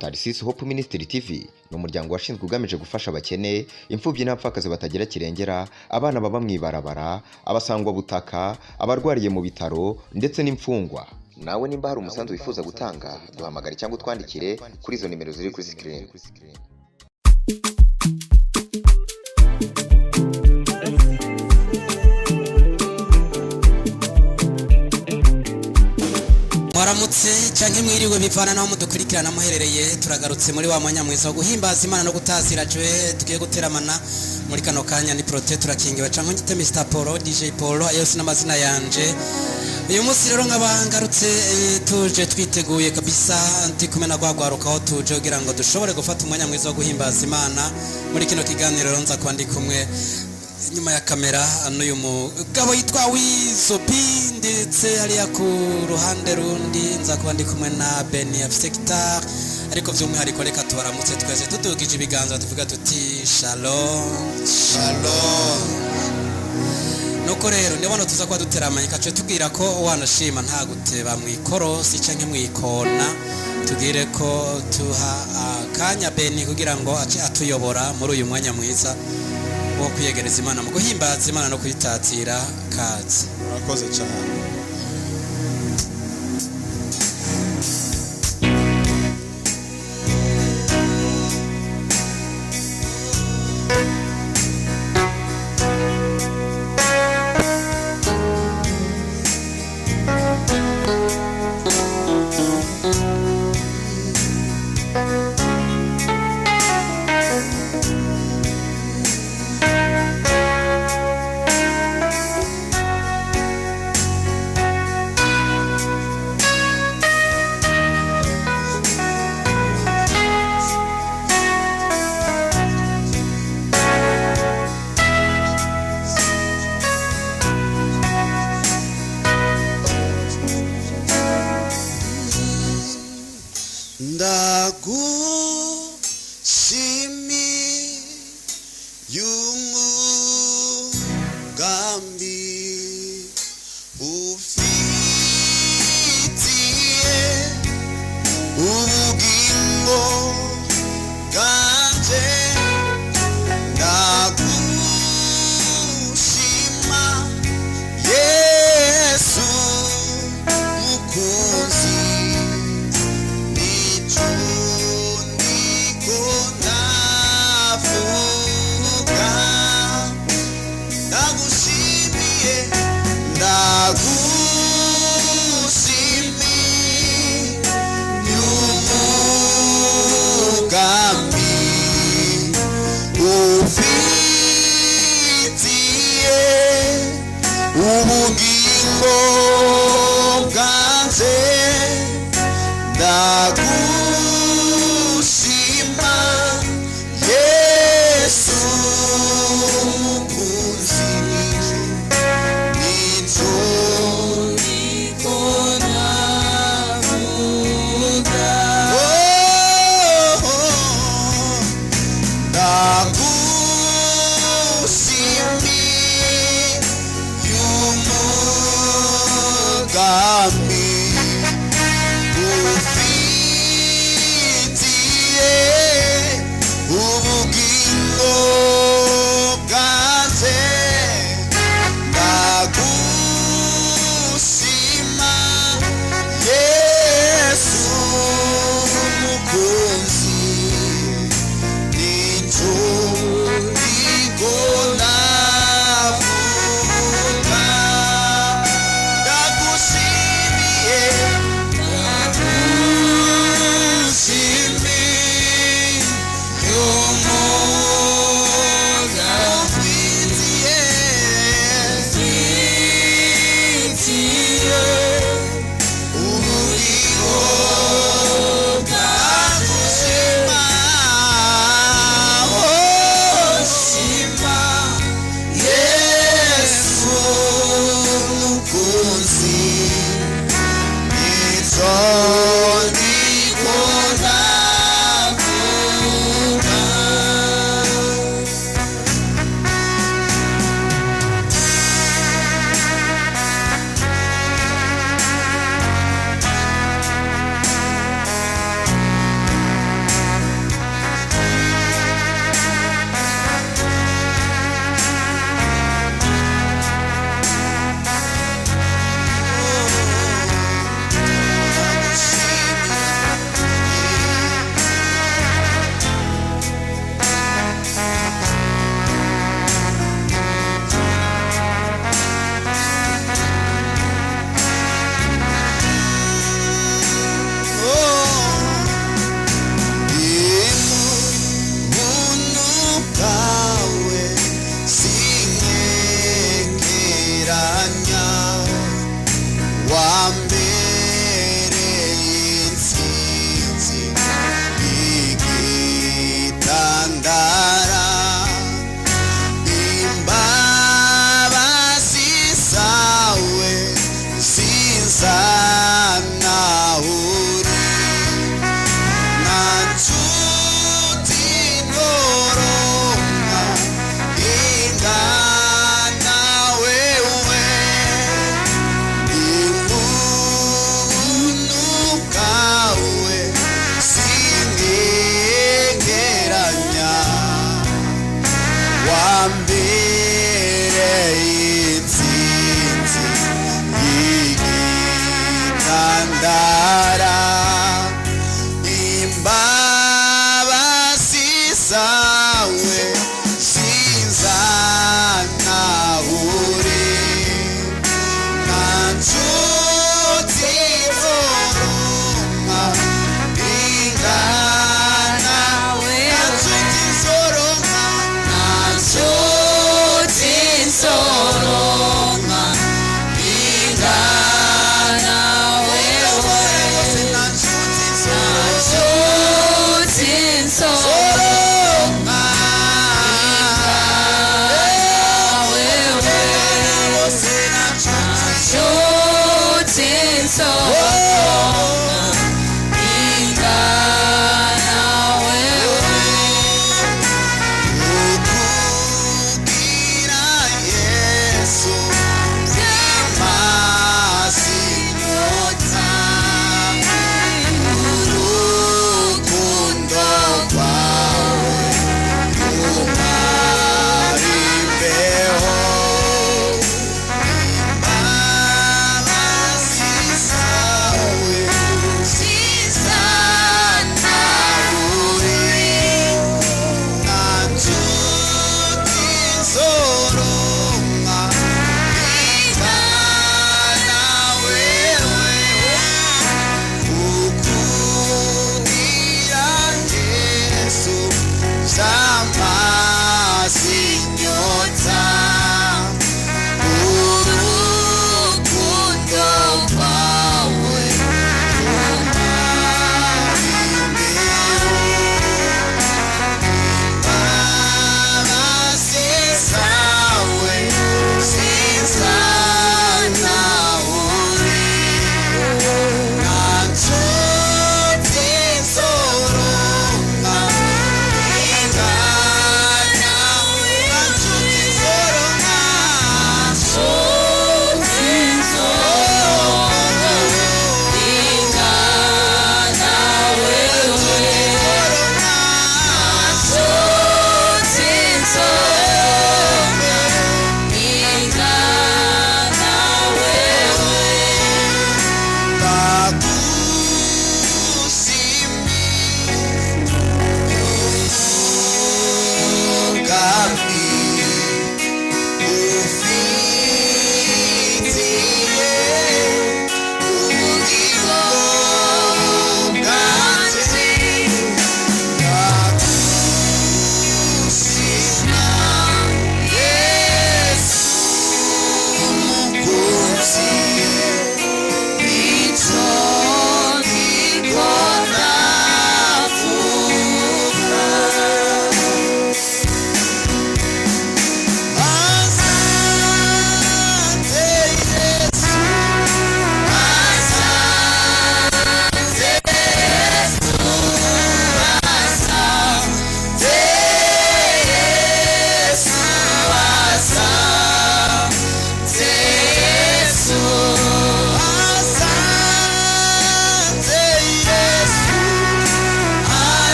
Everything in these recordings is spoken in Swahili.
Tarsis Hope Ministry TV ni umuryango washinzwe ugamije gufasha abakene, imfubyi n'abapfakazi batagira kirengera, abana baba mwibarabara, abasangwa butaka, abarwariye mu bitaro ndetse n'imfungwa. Nawe nimba hari umusanzu wifuza gutanga, duhamagare cyangwa utwandikire kuri izo nimero ziri kuri screen. Mwaramutse canke mwiriwe bivana naho mudukurikirana muherereye, turagarutse muri wa mwanya mwiza wo guhimbaza Imana no gutazira jwe tugiye guteramana muri kano kanya. Ni Prote turakingiwe canke ngite Mr Polo DJ Polo, ayo sina mazina yanje. Uyu munsi rero ngabangarutse tuje twiteguye kabisa, ndi kumena gwagwaruka aho tuje kugira ngo dushobore gufata umwanya mwiza wo guhimbaza Imana. Muri kino kiganiro nza kwandika kumwe nyuma ya kamera n'uyu mugabo yitwa Wizopi, ndetse hariya ku ruhande rundi nza kuba ndi kumwe na Beni Sector. Ariko by'umwihariko reka tubaramutse twese tudugije ibiganza tuvuga tuti shalom shalom. Nuko rero ndabona tuza kuba duteramanye kace tubwira ko wanashima nta guteba mwikorosi canke mwikona, tugire ko tuha akanya Beni kugira ngo ace atuyobora muri uyu mwanya mwiza wo kwiyegereza Imana mu guhimbaza Imana no kuyitatira kazi. Murakoze cyane.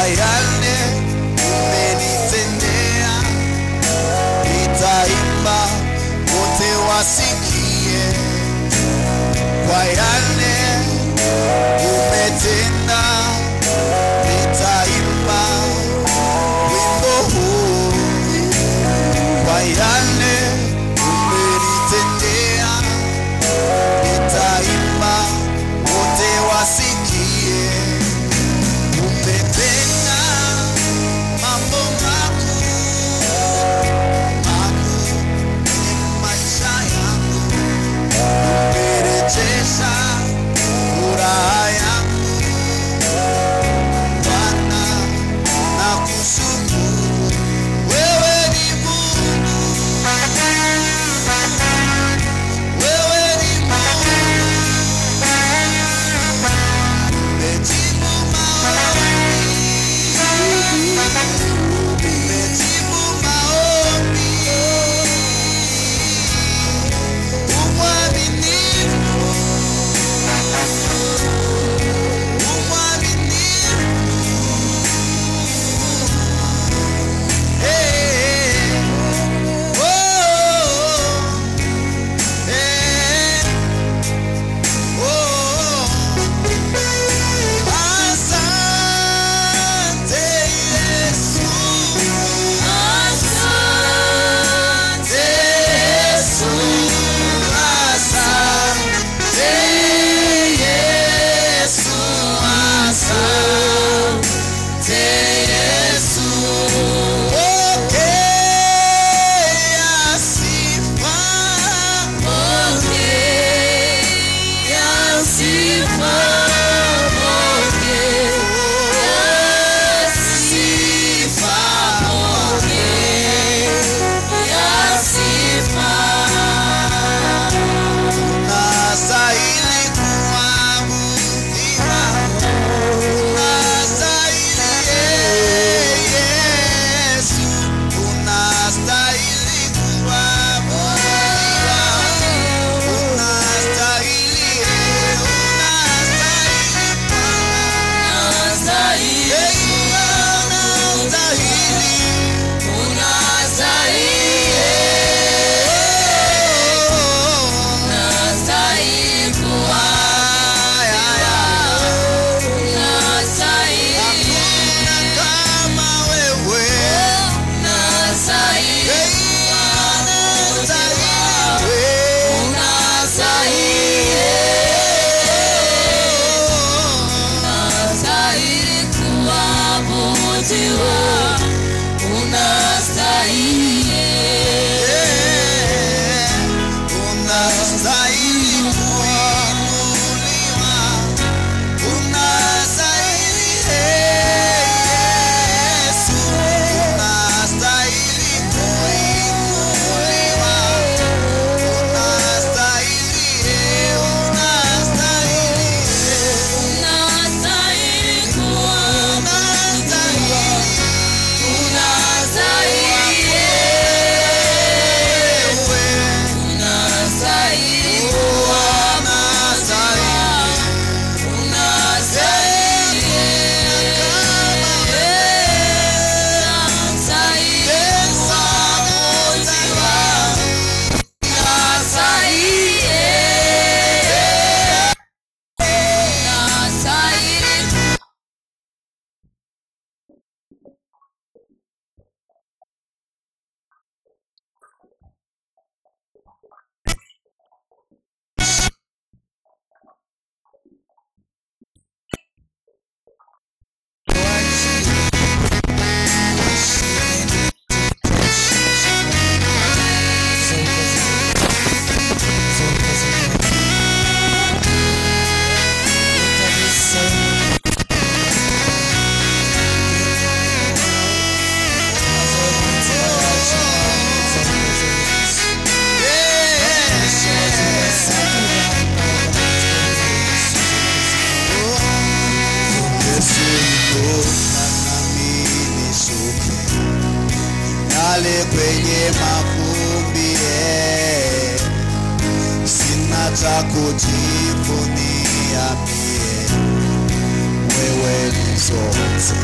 kwa yale umenitendea, nitaimba wote wasikie, kwa yale umetenda, nitaimba wimbo huu, kwa yale umenitendea, nitaimba wote wasikie. Umetenda mambo makuu kwenye maisha yangu, umerejesha furaha yangu Bwana, nakushukuru. Wewe ni Mungu, wewe ni Mungu, umejibu maombi, umejibu maombi, umwaminifu, umwaminifu. Hey, oh, hey, oh. Asante Yesu, asante Yesu, asante Yesu, asante Yesu. Pokea sifa, pokea sifa, pokea sifa, pokea sifa. Unastahili kuabudiwa, unastahili Yesu, unastahili kuabudiwa, unastahili, unastahili Bwana, unastahili, unastahili kuinuliwa, unastahili Yesu, unastahili kuinuliwa, unastahili, unastahili, unastahili kuabudiwa, unastahili pale kwenye mavumbi, sina cha kujivunia mie, wewe ni zote.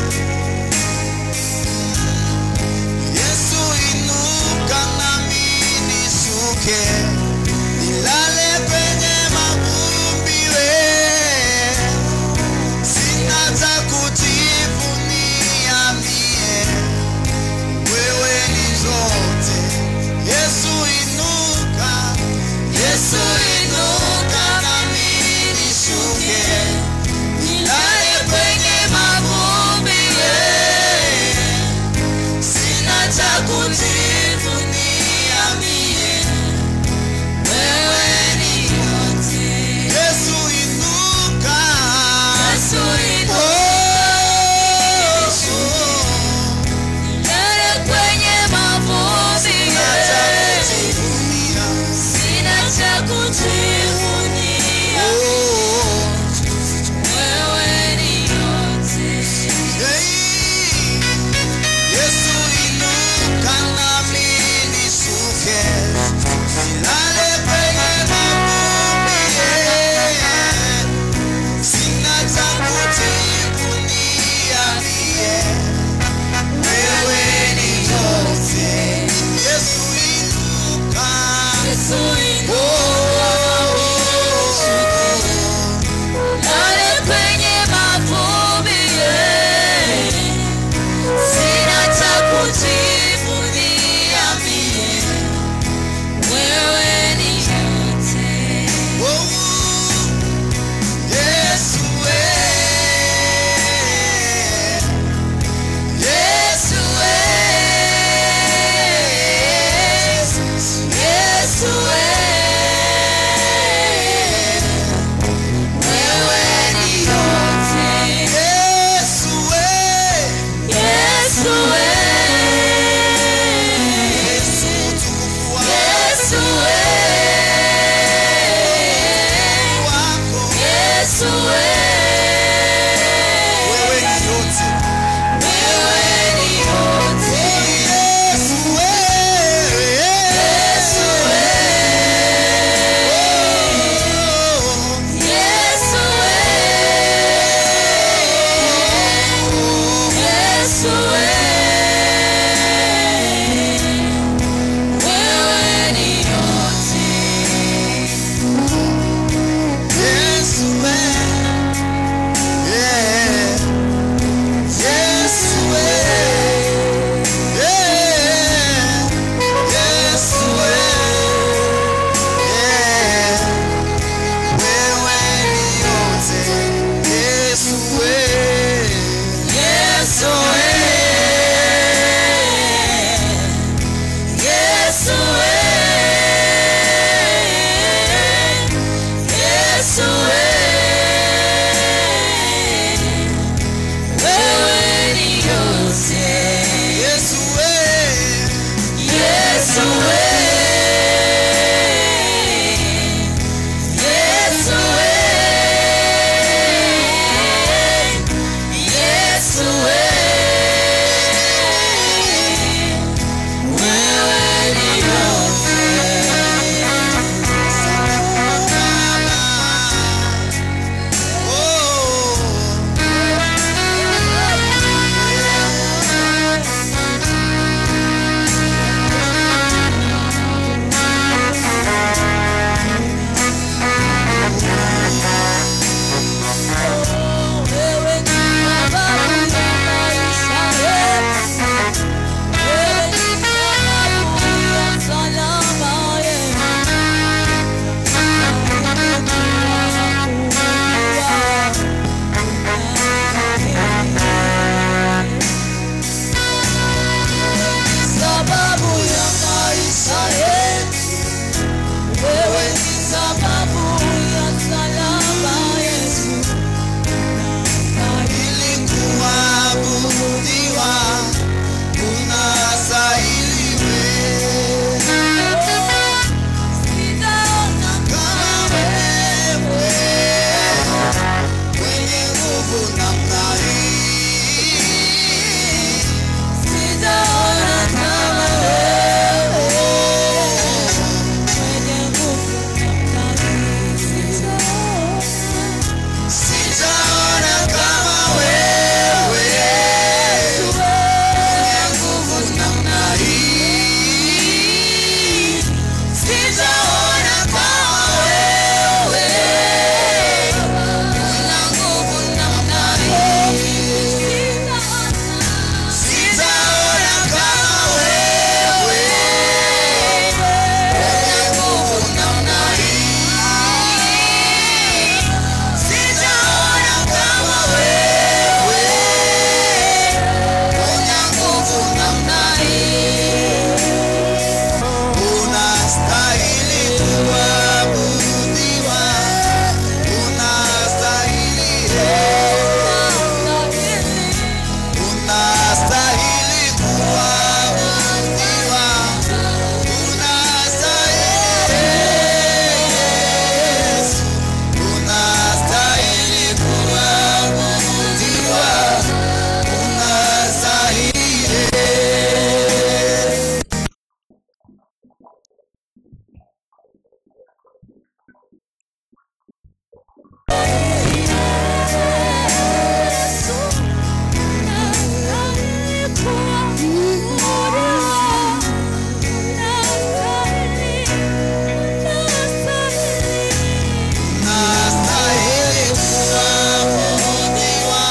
namna hii. Sijaona kama wewe mwenye nguvu namna hii. Sijaona kama wewe mwenye nguvu namna hii. Sijaona kama wewe mwenye nguvu namna hii. Sijaona kama wewe mwenye nguvu namna hii. Sijaona kama wewe mwenye nguvu namna hii. Unastahili kuabudiwa, unastahili, unastahili kuabudiwa, unastahili Yesu, unastahili kuabudiwa, unastahili. Unastahili kuabudiwa,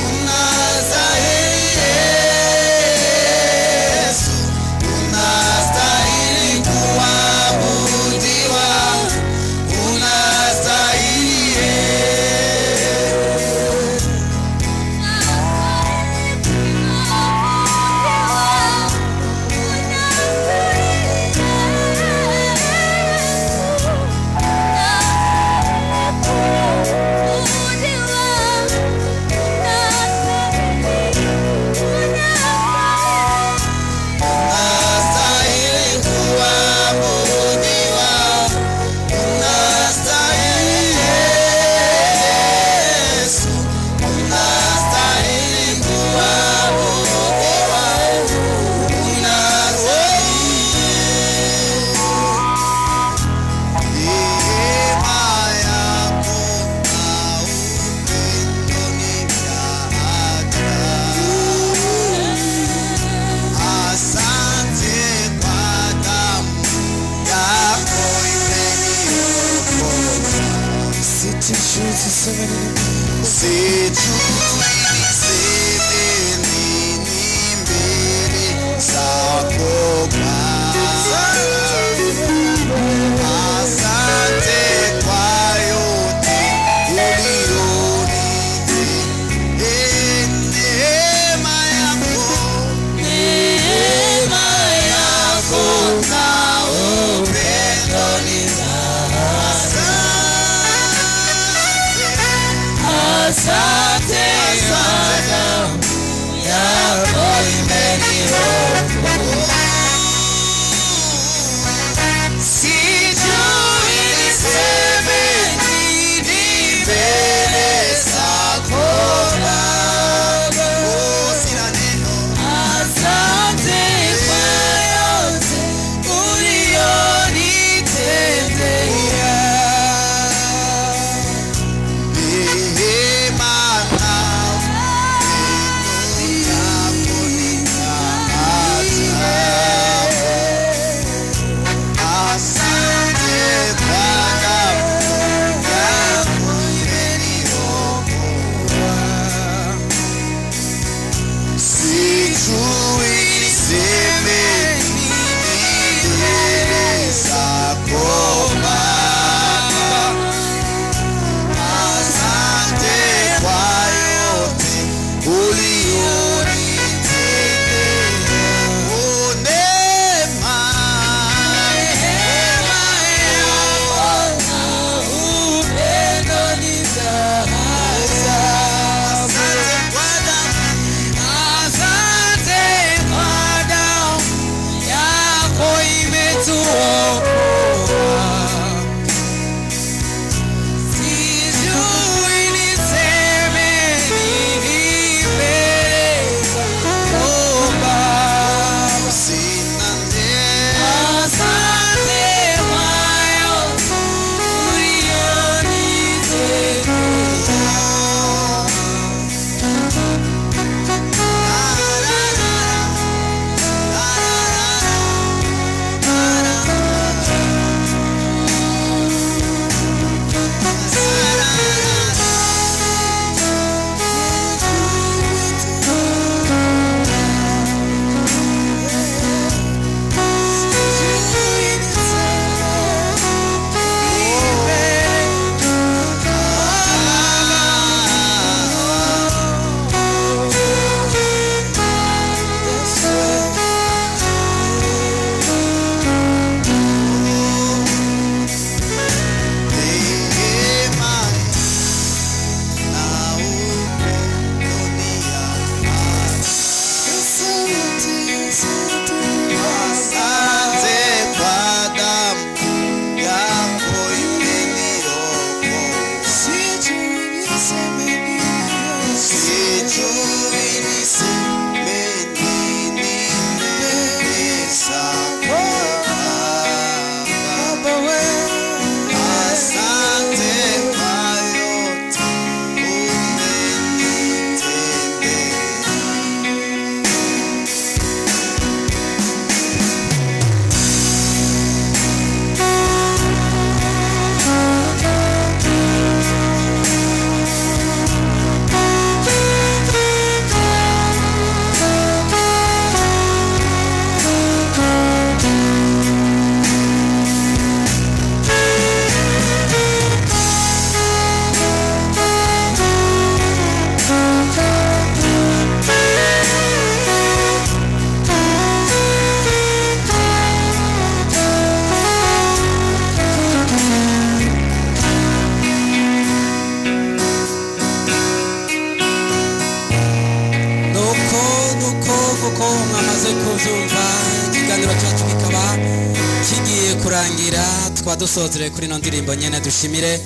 unastahili Yesu, unastahili kuabudiwa, unastahili unastahili kuabudiwa, unastahili Yesu, unastahili kuabudiwa, unastahili. Neema yako na upendo ni vya ajabu. Asante kwa damu yako imeniokoa. Sijui niseme nini mbele zako Bwana. Asante kwa yote ulionitendea. Neema yako na upendo ni asante. Yako imeniokoa. Sijui niseme nini mbele zako Baba. Sina neno. Asante kwa yote ulionitendea. Neema na upendo yako ni kama nk'uko mwamaze kubyumva ikiganiro cyacu kikaba kigiye kurangira tukaba dusozere kuri ino ndirimbo nyene dushimire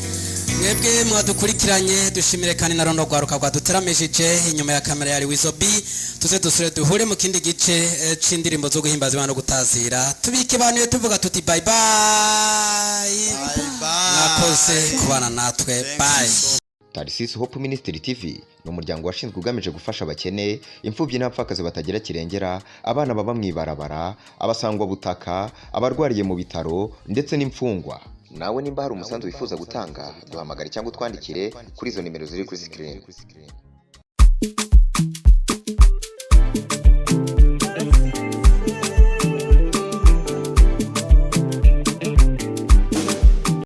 mwebwe mwadukurikiranye dushimire kandi na rondo rwaruka rwaduteramishije inyuma ya kamera yari Wizobi tuze dusure duhure mu kindi gice c'indirimbo zo guhimbaza Imana no gutazira tubike banuye tuvuga tuti bye bye nakoze kubana natwe bye. Tarsis Hope Ministry TV ni umuryango washinzwe ugamije gufasha abakene, imfubyi n'abapfakazi batagira kirengera, abana baba mwibarabara, abasangwa butaka, abarwariye mu bitaro ndetse n'imfungwa. Nawe nimba hari umusanzu wifuza gutanga duhamagare cyangwa utwandikire kuri izo nimero ziri kuri screen.